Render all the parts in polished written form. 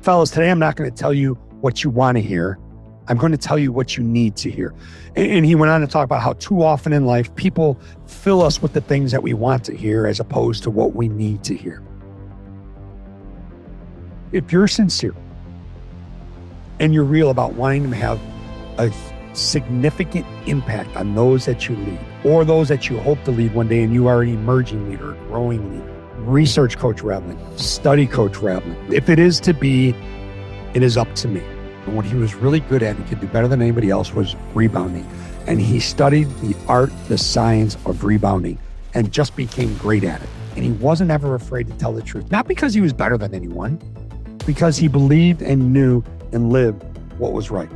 Fellas, today I'm not going to tell you what you want to hear. I'm going to tell you what you need to hear. And he went on to talk about how too often in life, people fill us with the things that we want to hear as opposed to what we need to hear. If you're sincere and you're real about wanting to have a significant impact on those that you lead or those that you hope to lead one day, and you are an emerging leader, a growing leader, research Coach Raveling, study Coach Raveling. If it is to be, it is up to me. And what he was really good at, he could do better than anybody else, was rebounding. And he studied the art, the science of rebounding, and just became great at it. And he wasn't ever afraid to tell the truth. Not because he was better than anyone, because he believed and knew and lived what was right.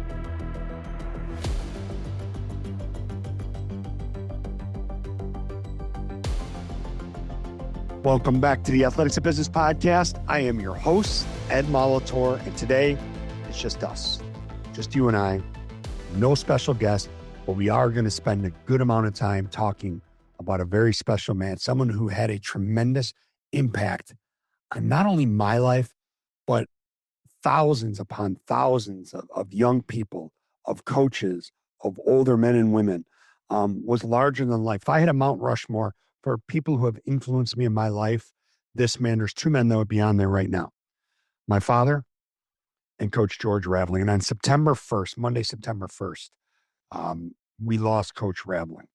Welcome back to the Athletics and Business Podcast. I am your host, Ed Molitor, and today it's just us, just you and I, no special guest, but we are going to spend a good amount of time talking about a very special man, someone who had a tremendous impact on not only my life, but thousands upon thousands of young people, of coaches, of older men and women, was larger than life. If I had a Mount Rushmore for people who have influenced me in my life, there's two men that would be on there right now. My father and Coach George Raveling. And on September 1st, Monday, September 1st, we lost Coach Raveling.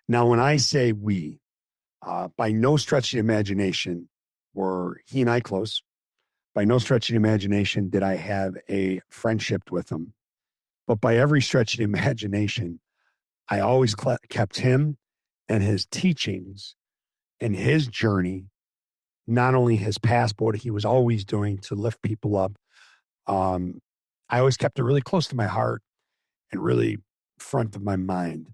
Now, when I say we, by no stretch of the imagination were he and I close. By no stretch of the imagination did I have a friendship with him. But by every stretch of the imagination, I always kept him and his teachings and his journey, not only his past, but what he was always doing to lift people up. I always kept it really close to my heart and really front of my mind,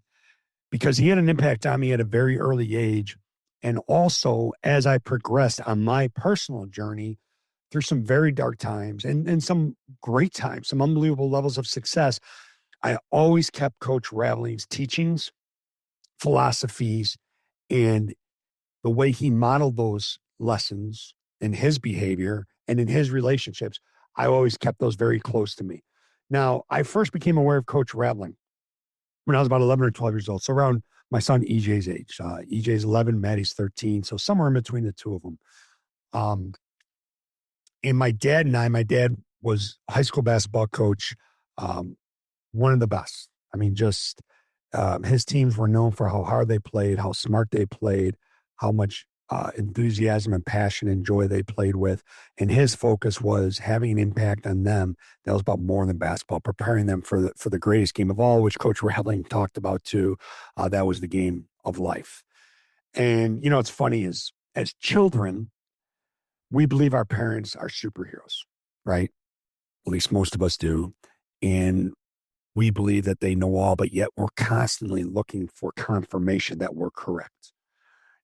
because he had an impact on me at a very early age. And also, as I progressed on my personal journey through some very dark times and some great times, some unbelievable levels of success, I always kept Coach Raveling's teachings, philosophies, and the way he modeled those lessons in his behavior and in his relationships. I always kept those very close to me. Now, I first became aware of Coach Raveling when I was about 11 or 12 years old. So around my son EJ's age. EJ's 11, Maddie's 13. So somewhere in between the two of them. And my dad was a high school basketball coach, one of the best. I mean, just his teams were known for how hard they played, how smart they played, how much enthusiasm and passion and joy they played with. And his focus was having an impact on them that was about more than basketball, preparing them for the greatest game of all, which Coach Raveling talked about too. That was the game of life. And, it's funny is, as children, we believe our parents are superheroes, right? At least most of us do. And we believe that they know all, but yet we're constantly looking for confirmation that we're correct.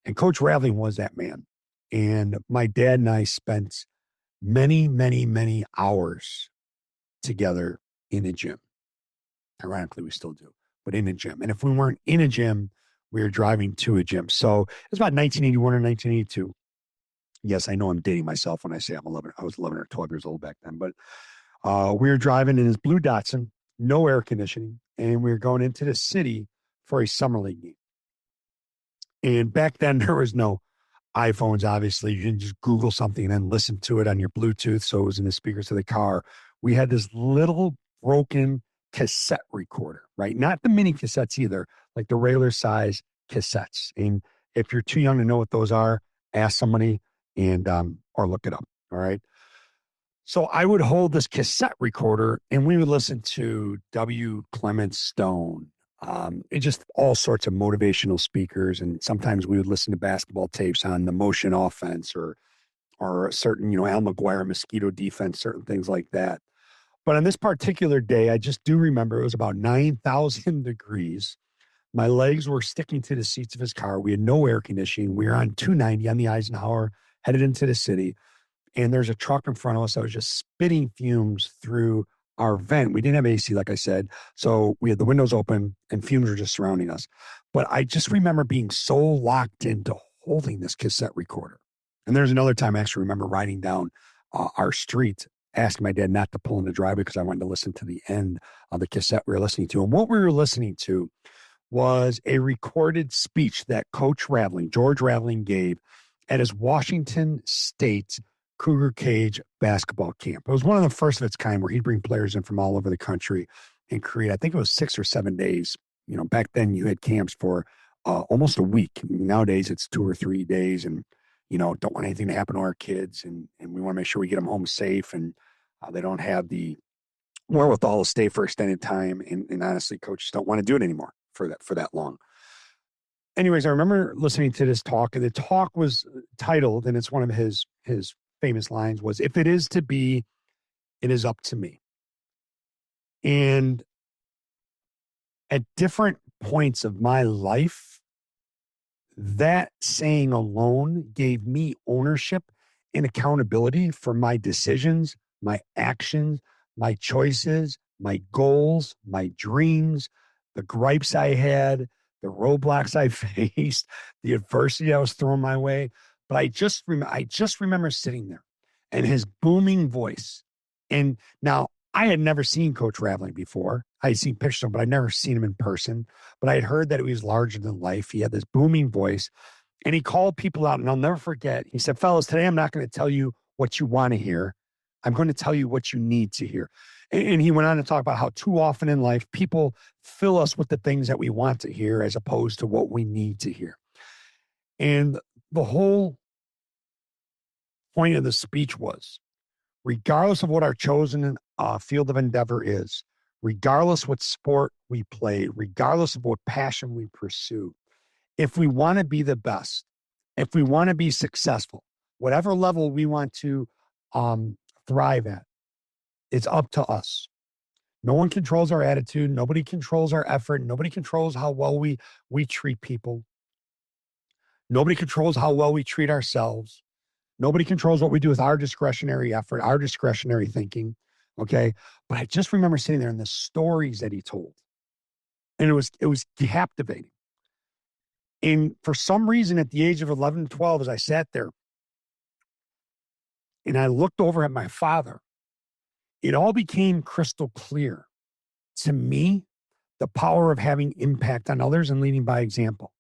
And Coach Raveling was that man. And my dad and I spent many, many, many hours together in a gym. Ironically, we still do, but in a gym. And if we weren't in a gym, we were driving to a gym. So it was about 1981 or 1982. Yes, I know I'm dating myself when I say I was 11 or 12 years old back then, but we were driving in his blue Datsun, no air conditioning, and we were going into the city for a summer league game. And back then there was no iPhones, obviously. You can just Google something and then listen to it on your Bluetooth. So it was in the speakers of the car. We had this little broken cassette recorder, right? Not the mini cassettes either, like the regular size cassettes. And if you're too young to know what those are, ask somebody and or look it up. All right. So I would hold this cassette recorder and we would listen to W. Clement Stone, and just all sorts of motivational speakers. And sometimes we would listen to basketball tapes on the motion offense or a certain, Al McGuire mosquito defense, certain things like that. But on this particular day, I just do remember it was about 9,000 degrees. My legs were sticking to the seats of his car. We had no air conditioning. We were on 290 on the Eisenhower, headed into the city. And there's a truck in front of us that was just spitting fumes through our vent. We didn't have AC, like I said. So we had the windows open and fumes were just surrounding us. But I just remember being so locked into holding this cassette recorder. And there's another time I actually remember writing down our street, asking my dad not to pull in the driveway because I wanted to listen to the end of the cassette we were listening to. And what we were listening to was a recorded speech that Coach Raveling, George Raveling, gave at his Washington State Cougar Cage basketball camp. It was one of the first of its kind where he'd bring players in from all over the country and create, I think it was 6 or 7 days. You know, back then you had camps for almost a week. Nowadays it's 2 or 3 days, and, you know, don't want anything to happen to our kids. And we want to make sure we get them home safe, and they don't have the wherewithal to stay for extended time. And honestly, coaches don't want to do it anymore for that long. Anyways, I remember listening to this talk, and the talk was titled, and it's one of his famous lines was, "If it is to be, it is up to me." And at different points of my life, that saying alone gave me ownership and accountability for my decisions, my actions, my choices, my goals, my dreams, the gripes I had, the roadblocks I faced, the adversity I was throwing my way. But I just remember sitting there and his booming voice. And now I had never seen Coach Raveling before. I had seen pictures of him, but I'd never seen him in person. But I had heard that he was larger than life. He had this booming voice, and he called people out. And I'll never forget. He said, "Fellas, today I'm not going to tell you what you want to hear. I'm going to tell you what you need to hear." And he went on to talk about how too often in life, people fill us with the things that we want to hear as opposed to what we need to hear. And the whole point of the speech was, regardless of what our chosen field of endeavor is, regardless what sport we play, regardless of what passion we pursue, if we want to be the best, if we want to be successful, whatever level we want to thrive at, it's up to us. No one controls our attitude. Nobody controls our effort. Nobody controls how well we treat people. Nobody controls how well we treat ourselves. Nobody controls what we do with our discretionary effort, our discretionary thinking. Okay. But I just remember sitting there and the stories that he told. And it was captivating. And for some reason, at the age of 11, 12, as I sat there and I looked over at my father, it all became crystal clear to me, the power of having impact on others and leading by example.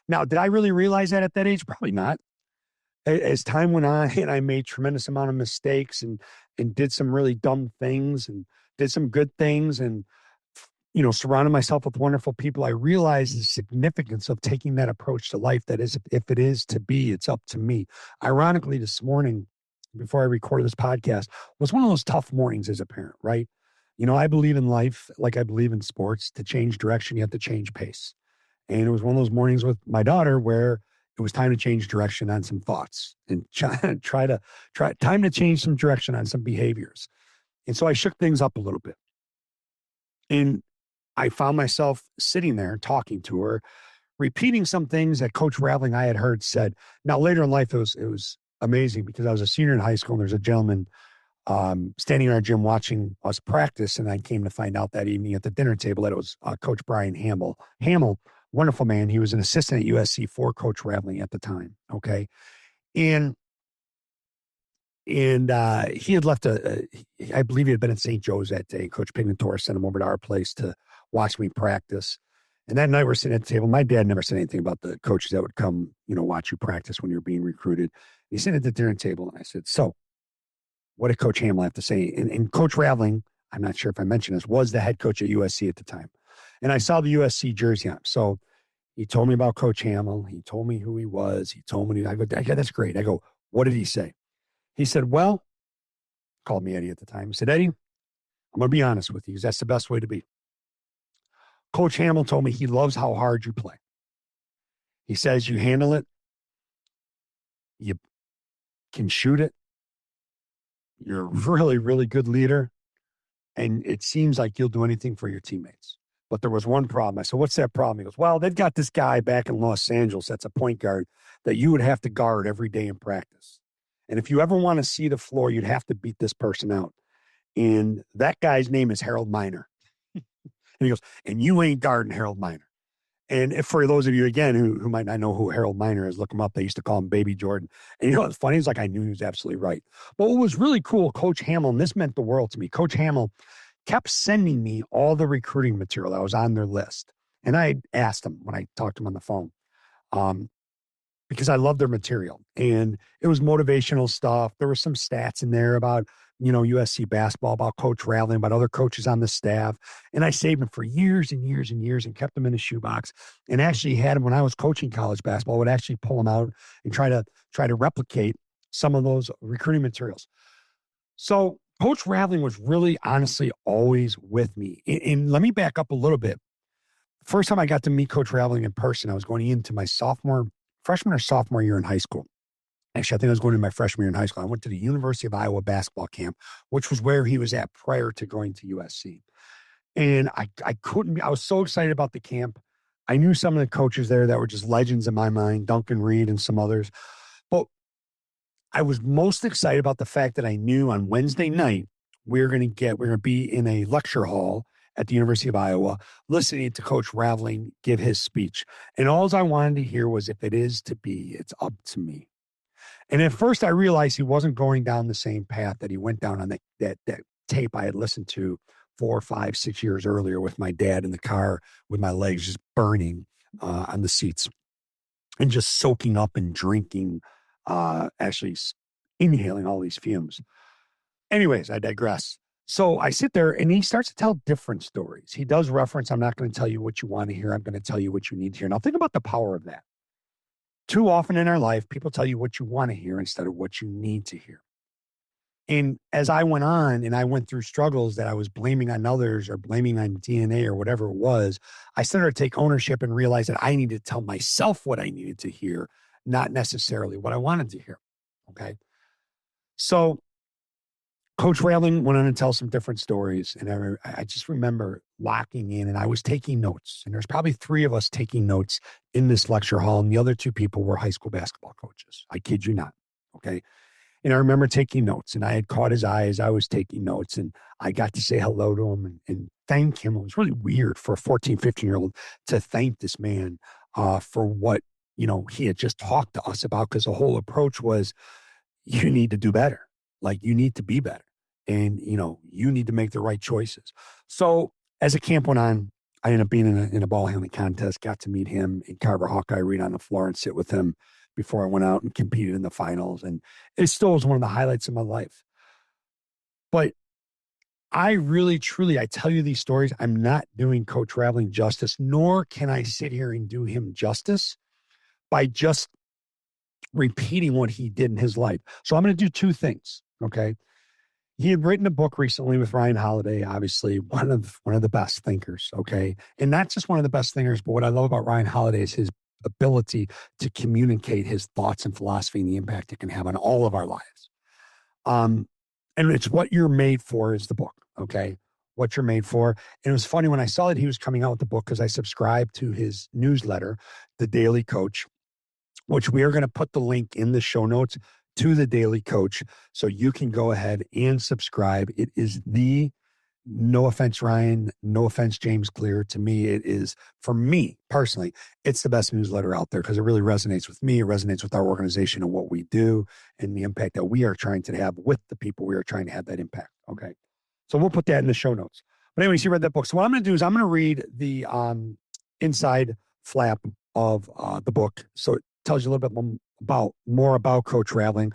Now, did I really realize that at that age? Probably not. As time went on, and I made tremendous amount of mistakes and did some really dumb things and did some good things and, you know, surrounded myself with wonderful people, I realized the significance of taking that approach to life. That is, if it is to be, it's up to me. Ironically, this morning, before I recorded this podcast, was one of those tough mornings as a parent, right? You know, I believe in life, like I believe in sports. To change direction, you have to change pace. And it was one of those mornings with my daughter where it was time to change direction on some thoughts and time to change some direction on some behaviors. And so I shook things up a little bit. And I found myself sitting there talking to her, repeating some things that Coach Raveling I had heard said. Now, later in life, it was amazing because I was a senior in high school and there's a gentleman standing in our gym watching us practice. And I came to find out that evening at the dinner table that it was Coach Brian Hamill. Hamill, wonderful man. He was an assistant at USC for Coach Raveling at the time. Okay. And he had left I believe he had been at St. Joe's that day. Coach Pignatore sent him over to our place to watch me practice. And that night we're sitting at the table. My dad never said anything about the coaches that would come, you know, watch you practice when you're being recruited. He sat at the dinner table and I said, "So what did Coach Hamill have to say?" And Coach Raveling, I'm not sure if I mentioned this, was the head coach at USC at the time. And I saw the USC jersey on. So he told me about Coach Hamill. He told me who he was. He told me, I go, "Yeah, that's great." I go, "What did he say?" He said, "Well," called me Eddie at the time. He said, "Eddie, I'm going to be honest with you because that's the best way to be. Coach Hamill told me he loves how hard you play. He says you handle it. You can shoot it. You're a really, really good leader. And it seems like you'll do anything for your teammates. But there was one problem." I said, "What's that problem?" He goes, "Well, they've got this guy back in Los Angeles that's a point guard that you would have to guard every day in practice. And if you ever want to see the floor, you'd have to beat this person out. And that guy's name is Harold Miner." And he goes, "And you ain't guarding Harold Miner." And if, for those of you, again, who might not know who Harold Miner is, look him up. They used to call him Baby Jordan. And you know what's funny? It's like I knew he was absolutely right. But what was really cool, Coach Hamill, and this meant the world to me, Coach Hamill kept sending me all the recruiting material that was on their list. And I asked him when I talked to him on the phone, um, because I love their material. And it was motivational stuff. There were some stats in there about, USC basketball, about Coach Raveling, about other coaches on the staff. And I saved them for years and years and years and kept them in a shoebox, and actually had them when I was coaching college basketball. I would actually pull them out and try to replicate some of those recruiting materials. So Coach Raveling was really honestly always with me. And let me back up a little bit. First time I got to meet Coach Raveling in person, I was going into my freshman or sophomore year in high school. Actually, I think I was going to my freshman year in high school. I went to the University of Iowa basketball camp, which was where he was at prior to going to USC. And I was so excited about the camp. I knew some of the coaches there that were just legends in my mind, Duncan Reed and some others. But I was most excited about the fact that I knew on Wednesday night, we're going to be in a lecture hall at the University of Iowa, listening to Coach Raveling give his speech. And all I wanted to hear was, if it is to be, it's up to me. And at first I realized he wasn't going down the same path that he went down on that tape I had listened to 4, 5, 6 years earlier with my dad in the car with my legs just burning on the seats and just soaking up and drinking, actually inhaling all these fumes. Anyways, I digress. So I sit there and he starts to tell different stories. He does reference, I'm not going to tell you what you want to hear. I'm going to tell you what you need to hear. Now think about the power of that. Too often in our life, people tell you what you want to hear instead of what you need to hear. And as I went on and I went through struggles that I was blaming on others or blaming on DNA or whatever it was, I started to take ownership and realize that I needed to tell myself what I needed to hear, not necessarily what I wanted to hear. Okay. So Coach Raveling went on to tell some different stories. And I just remember locking in and I was taking notes. And there's probably 3 of us taking notes in this lecture hall. And the other 2 people were high school basketball coaches. I kid you not. Okay. And I remember taking notes and I had caught his eye as I was taking notes. And I got to say hello to him and thank him. It was really weird for a 14, 15-year-old to thank this man for what, he had just talked to us about, because the whole approach was, you need to do better. Like, you need to be better. And, you need to make the right choices. So as the camp went on, I ended up being in a ball handling contest, got to meet him in Carver Hawkeye Arena on the floor and sit with him before I went out and competed in the finals. And it still was one of the highlights of my life. But I really, truly, I tell you these stories, I'm not doing Coach Raveling justice, nor can I sit here and do him justice by just repeating what he did in his life. So I'm going to do 2 things, okay? He had written a book recently with Ryan Holiday, obviously one of the best thinkers, okay? And not just one of the best thinkers, but what I love about Ryan Holiday is his ability to communicate his thoughts and philosophy and the impact it can have on all of our lives. And it's What You're Made For is the book, okay? What You're Made For. And it was funny when I saw that he was coming out with the book, because I subscribed to his newsletter, The Daily Coach, which we are going to put the link in the show notes to The Daily Coach. So you can go ahead and subscribe. It is no offense, Ryan, no offense, James Clear. To me, it is, for me personally, it's the best newsletter out there, because it really resonates with me. It resonates with our organization and what we do and the impact that we are trying to have with the people we are trying to have that impact. Okay. So we'll put that in the show notes. But anyways, you read that book. So what I'm going to do is I'm going to read the inside flap of the book. So it tells you a little bit more about Coach Raveling.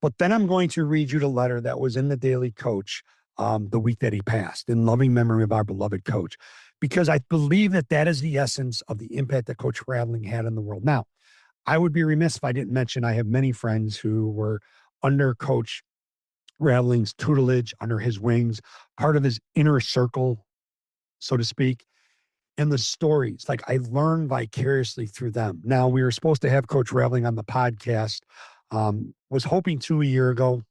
But then I'm going to read you the letter that was in the Daily Coach the week that he passed, in loving memory of our beloved coach, because I believe that is the essence of the impact that Coach Raveling had in the world. Now, I would be remiss if I didn't mention I have many friends who were under Coach Raveling's tutelage, under his wings, part of his inner circle, so to speak. And the stories, like, I learned vicariously through them. Now, we were supposed to have Coach Raveling on the podcast. Was hoping to a year ago.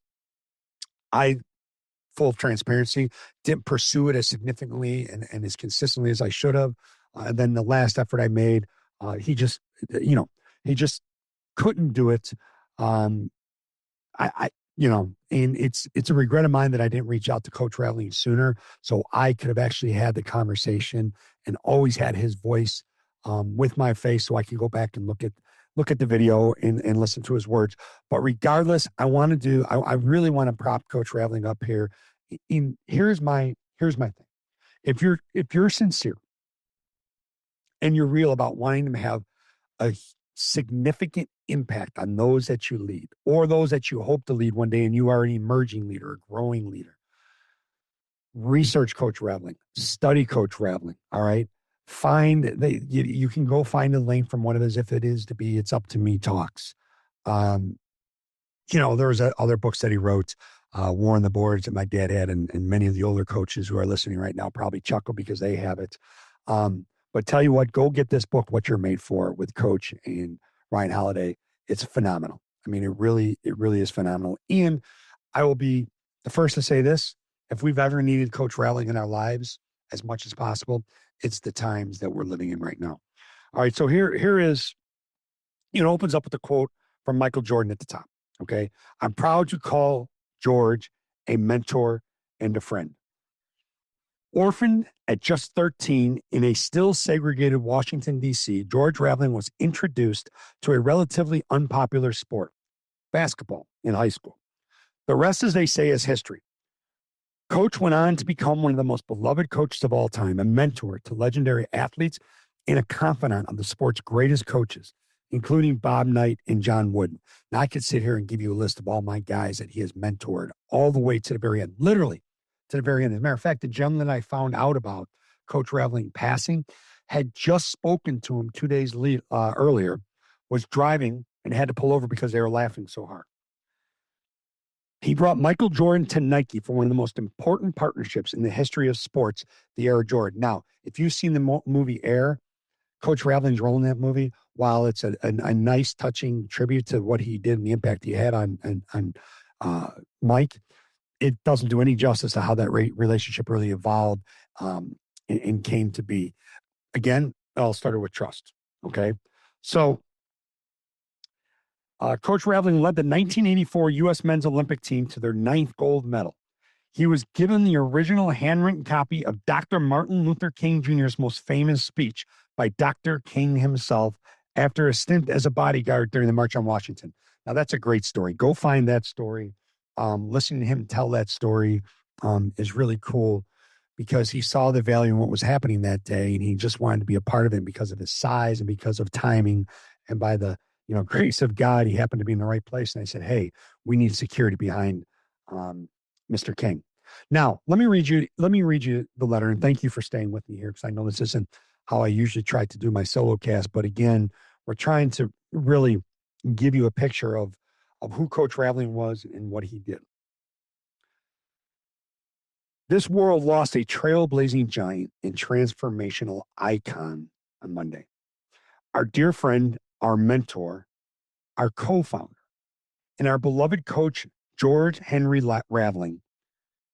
I, full of transparency, didn't pursue it as significantly and as consistently as I should have. And then the last effort I made, he just couldn't do it. And it's a regret of mine that I didn't reach out to Coach Raveling sooner, so I could have actually had the conversation and always had his voice with my face so I can go back and look at the video and listen to his words. But regardless, I really want to prop Coach Raveling up here. Here's my thing. If you're sincere and you're real about wanting to have a significant impact on those that you lead or those that you hope to lead one day, and you are an emerging leader, a growing leader, research Coach Raveling, study Coach Raveling. All right. You can go find a link from one of his, if it is to be, it's up to me talks. There's other books that he wrote, War on the Boards, that my dad had, and many of the older coaches who are listening right now probably chuckle because they have it. But tell you what, go get this book, What You're Made For, with Coach and Ryan Holiday. It's phenomenal. I mean, it really is phenomenal. And I will be the first to say this: if we've ever needed Coach Raveling in our lives as much as possible, it's the times that we're living in right now. All right, so here is, opens up with a quote from Michael Jordan at the top. Okay, I'm proud to call George a mentor and a friend. Orphaned at just 13 in a still segregated Washington, D.C., George Raveling was introduced to a relatively unpopular sport, basketball, in high school. The rest, as they say, is history. Coach went on to become one of the most beloved coaches of all time, a mentor to legendary athletes and a confidant of the sport's greatest coaches, including Bob Knight and John Wooden. Now, I could sit here and give you a list of all my guys that he has mentored all the way to the very end, literally to the very end. As a matter of fact, the gentleman I found out about Coach Raveling passing had just spoken to him 2 days earlier, was driving and had to pull over because they were laughing so hard. He brought Michael Jordan to Nike for one of the most important partnerships in the history of sports, the Air Jordan. Now, if you've seen the movie Air, Coach Raveling's role in that movie, while it's a nice, touching tribute to what he did and the impact he had on Mike, it doesn't do any justice to how that relationship really evolved and came to be. Again, it all started with trust. Okay. So Coach Raveling led the 1984 U.S. men's Olympic team to their 9th gold medal. He was given the original handwritten copy of Dr. Martin Luther King Jr.'s most famous speech by Dr. King himself after a stint as a bodyguard during the March on Washington. Now, that's a great story. Go find that story. Listening to him tell that story is really cool because he saw the value in what was happening that day, and he just wanted to be a part of it because of his size and because of timing. And by the grace of God, he happened to be in the right place. And I said, hey, we need security behind Mr. King. Now, let me read you the letter, and thank you for staying with me here because I know this isn't how I usually try to do my solo cast, but again, we're trying to really give you a picture of who Coach Raveling was and what he did. This world lost a trailblazing giant and transformational icon on Monday. Our dear friend, our mentor, our co-founder, and our beloved coach, George Henry Raveling,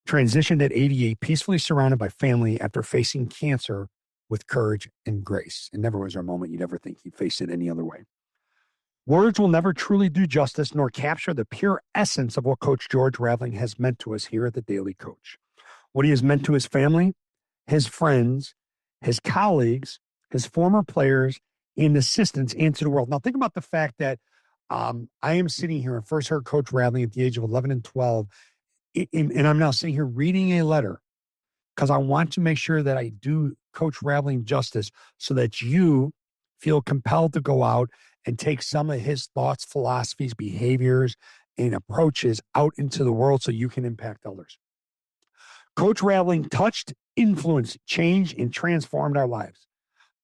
transitioned at 88, peacefully surrounded by family after facing cancer with courage and grace. It never was a moment you'd ever think he'd face it any other way. Words will never truly do justice nor capture the pure essence of what Coach George Raveling has meant to us here at the Daily Coach. What he has meant to his family, his friends, his colleagues, his former players, and assistants, and to the world. Now, think about the fact that I am sitting here and first heard Coach Raveling at the age of 11 and 12, and I'm now sitting here reading a letter because I want to make sure that I do Coach Raveling justice so that you feel compelled to go out and take some of his thoughts, philosophies, behaviors, and approaches out into the world so you can impact others. Coach Raveling touched, influenced, changed, and transformed our lives.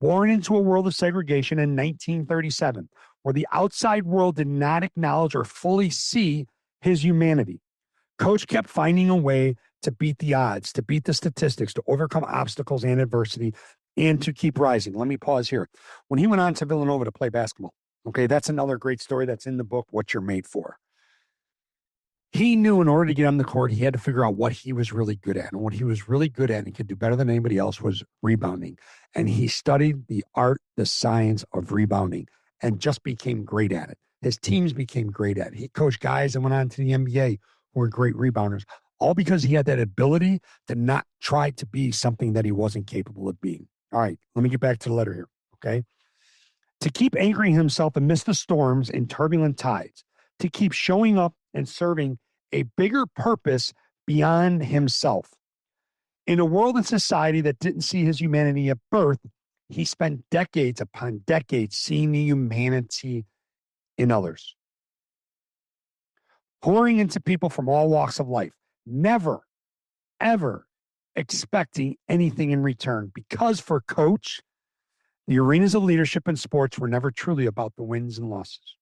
Born into a world of segregation in 1937, where the outside world did not acknowledge or fully see his humanity, Coach kept finding a way to beat the odds, to beat the statistics, to overcome obstacles and adversity, and to keep rising. Let me pause here. When he went on to Villanova to play basketball, okay, that's another great story that's in the book, What You're Made For. He knew in order to get on the court, he had to figure out what he was really good at. And what he was really good at, and he could do better than anybody else, was rebounding. And he studied the art, the science of rebounding, and just became great at it. His teams became great at it. He coached guys that went on to the NBA who were great rebounders, all because he had that ability to not try to be something that he wasn't capable of being. All right, let me get back to the letter here, okay? to keep anchoring himself amidst the storms and turbulent tides, to keep showing up and serving a bigger purpose beyond himself. In a world and society that didn't see his humanity at birth, he spent decades upon decades seeing the humanity in others, pouring into people from all walks of life, never, ever expecting anything in return. Because for Coach, the arenas of leadership and sports were never truly about the wins and losses.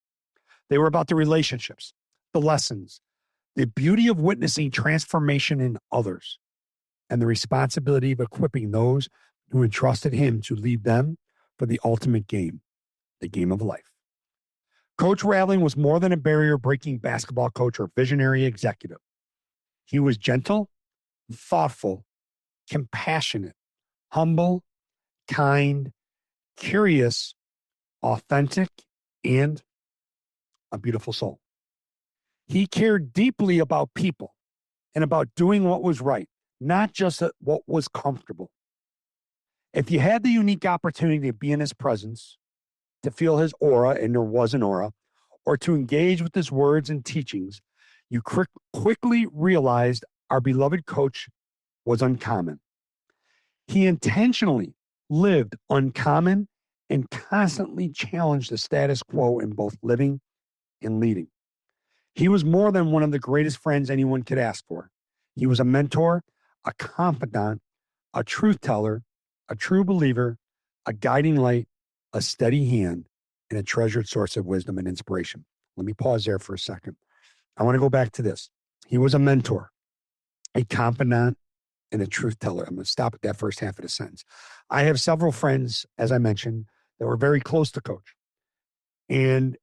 They were about the relationships, the lessons, the beauty of witnessing transformation in others, and the responsibility of equipping those who entrusted him to lead them for the ultimate game, the game of life. Coach Raveling was more than a barrier-breaking basketball coach or visionary executive. He was gentle, thoughtful, compassionate, humble, kind, curious, authentic, and a beautiful soul. He cared deeply about people and about doing what was right, not just what was comfortable. If you had the unique opportunity to be in his presence, to feel his aura, and there was an aura, or to engage with his words and teachings, you quickly realized our beloved coach was uncommon. He intentionally lived uncommon and constantly challenged the status quo in both living and leading. He was more than one of the greatest friends anyone could ask for. He was a mentor, a confidant, a truth teller, a true believer, a guiding light, a steady hand, and a treasured source of wisdom and inspiration. Let me pause there for a second. I want to go back to this. He was a mentor, a confidant, and a truth teller. I'm going to stop at that first half of the sentence. I have several friends, as I mentioned, that were very close to Coach. And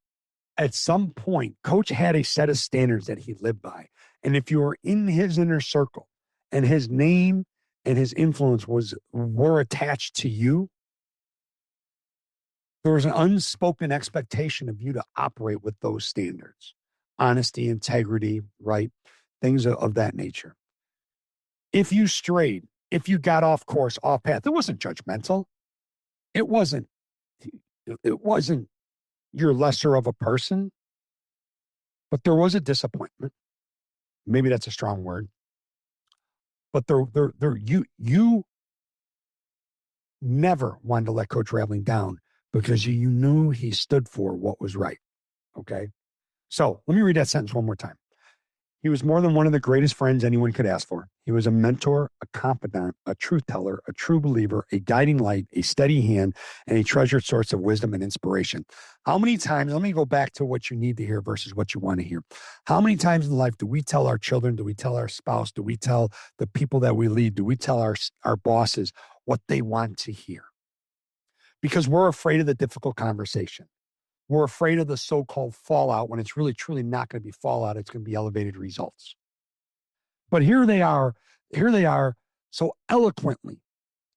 at some point, Coach had a set of standards that he lived by. And if you were in his inner circle and his name and his influence were attached to you, there was an unspoken expectation of you to operate with those standards, honesty, integrity, right? Things of that nature. If you strayed, if you got off course, off path, it wasn't judgmental. It wasn't you're lesser of a person, but there was a disappointment. Maybe that's a strong word. But you never wanted to let Coach Raveling down because you knew he stood for what was right. Okay. So let me read that sentence one more time. He was more than one of the greatest friends anyone could ask for. He was a mentor, a confidant, a truth teller, a true believer, a guiding light, a steady hand, and a treasured source of wisdom and inspiration. How many times, let me go back to what you need to hear versus what you want to hear. How many times in life do we tell our children, do we tell our spouse, do we tell the people that we lead, do we tell our bosses what they want to hear? Because we're afraid of the difficult conversation. We're afraid of the so-called fallout when it's really, truly not going to be fallout. It's going to be elevated results. But here they are so eloquently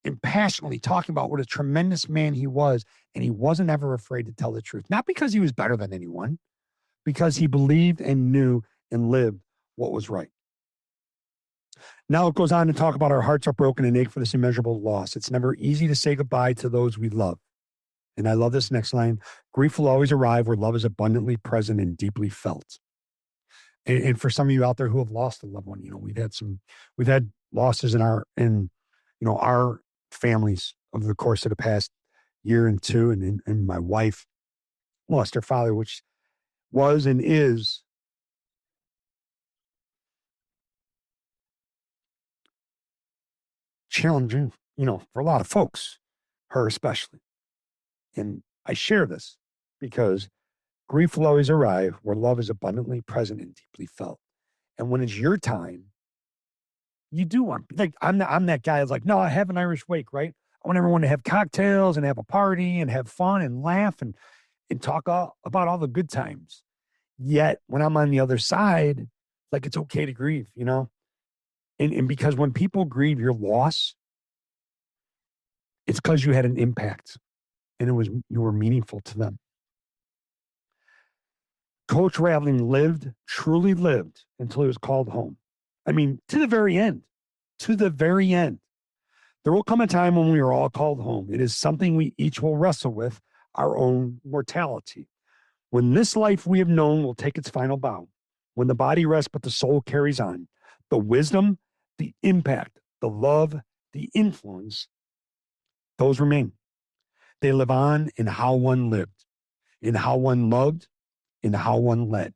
and passionately talking about what a tremendous man he was. And he wasn't ever afraid to tell the truth. Not because he was better than anyone, because he believed and knew and lived what was right. Now it goes on to talk about our hearts are broken and ache for this immeasurable loss. It's never easy to say goodbye to those we love. And I love this next line. Grief will always arrive where love is abundantly present and deeply felt. And for some of you out there who have lost a loved one, we've had losses in our families over the course of the past year and two. And my wife lost her father, which was and is challenging, for a lot of folks, her especially. And I share this because grief will always arrive where love is abundantly present and deeply felt. And when it's your time, you do want, like, I'm that guy that's like, no, I have an Irish wake, right? I want everyone to have cocktails and have a party and have fun and laugh and talk about all the good times. Yet when I'm on the other side, like, it's okay to grieve, And because when people grieve your loss, it's because you had an impact and you were meaningful to them. Coach Raveling truly lived until he was called home. I mean, to the very end. There will come a time when we are all called home. It is something we each will wrestle with. our own mortality. When this life we have known will take its final bow, when the body rests but the soul carries on, the wisdom, the impact, the love, the influence, those remain. They live on in how one lived, in how one loved, in how one led,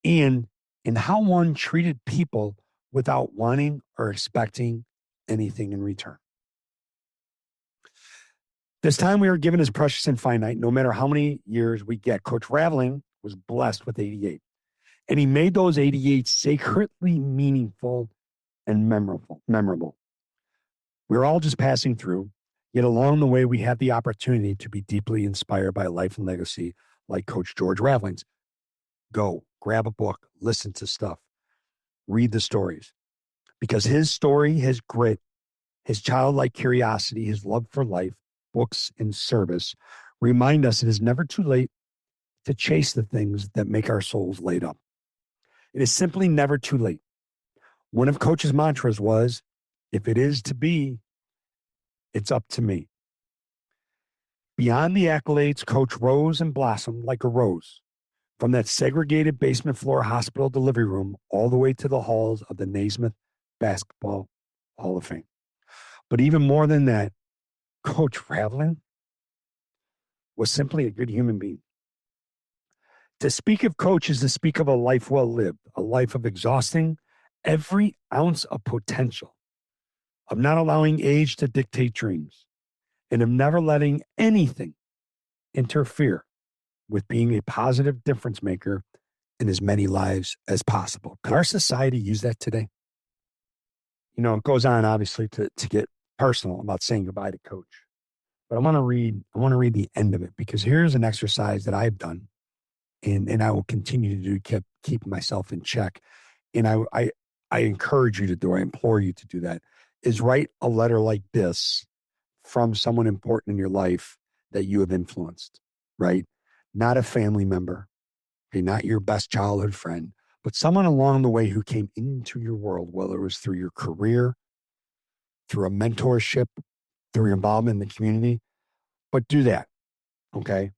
and in how one treated people without wanting or expecting anything in return. This time we are given is precious and finite, no matter how many years we get. Coach Raveling was blessed with 88, and he made those 88 sacredly meaningful and memorable. We're all just passing through, yet along the way, we have the opportunity to be deeply inspired by life and legacy like Coach George Raveling's. Go, grab a book, listen to stuff, read the stories, because his story, his grit, his childlike curiosity, his love for life, books, and service remind us it is never too late to chase the things that make our souls light up. It is simply never too late. One of Coach's mantras was, if it is to be, it's up to me. Beyond the accolades, Coach rose and blossomed like a rose from that segregated basement floor hospital delivery room all the way to the halls of the Naismith Basketball Hall of Fame. But even more than that, Coach Raveling was simply a good human being. To speak of Coach is to speak of a life well lived, a life of exhausting every ounce of potential, of not allowing age to dictate dreams, and of never letting anything interfere with being a positive difference maker in as many lives as possible. Could our society use that today? You know, it goes on obviously to get personal about saying goodbye to Coach. But I want to read the end of it, because here's an exercise that I've done and I will continue to do, keep myself in check. And I encourage you to do, I implore you to do that, is write a letter like this from someone important in your life that you have influenced, right? Not a family member, okay, not your best childhood friend, but someone along the way who came into your world, whether it was through your career, through a mentorship, through your involvement in the community. But do that, okay?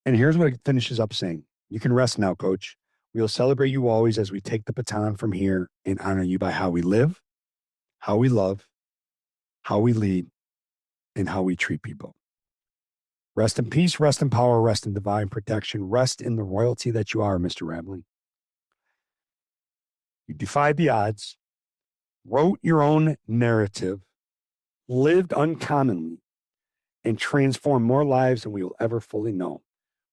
And here's what it finishes up saying. You can rest now, Coach. We will celebrate you always as we take the baton from here and honor you by how we live, how we love, how we lead, and how we treat people. Rest in peace, rest in power, rest in divine protection, rest in the royalty that you are, Mr. Raveling. You defied the odds, wrote your own narrative, lived uncommonly, and transformed more lives than we will ever fully know.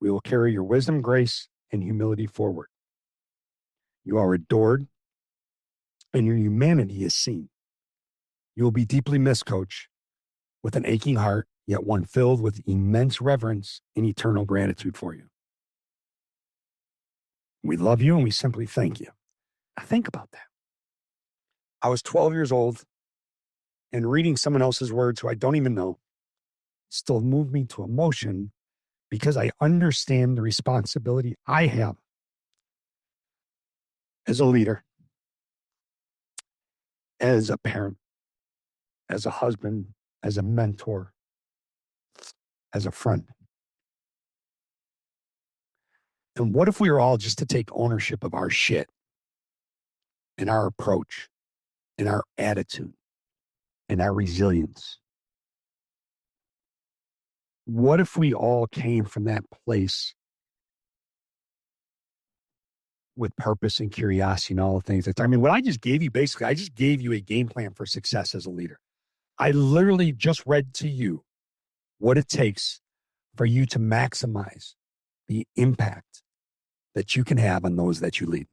We will carry your wisdom, grace, and humility forward. You are adored, and your humanity is seen. You will be deeply missed, Coach, with an aching heart, yet one filled with immense reverence and eternal gratitude for you. We love you, and we simply thank you. Now think about that. I was 12 years old, and reading someone else's words who I don't even know still moved me to emotion, because I understand the responsibility I have as a leader, as a parent, as a husband, as a mentor, as a friend. And what if we were all just to take ownership of our shit and our approach and our attitude and our resilience? What if we all came from that place with purpose and curiosity and all the things that, I mean, what I just gave you, basically, I just gave you a game plan for success as a leader. I literally just read to you what it takes for you to maximize the impact that you can have on those that you lead.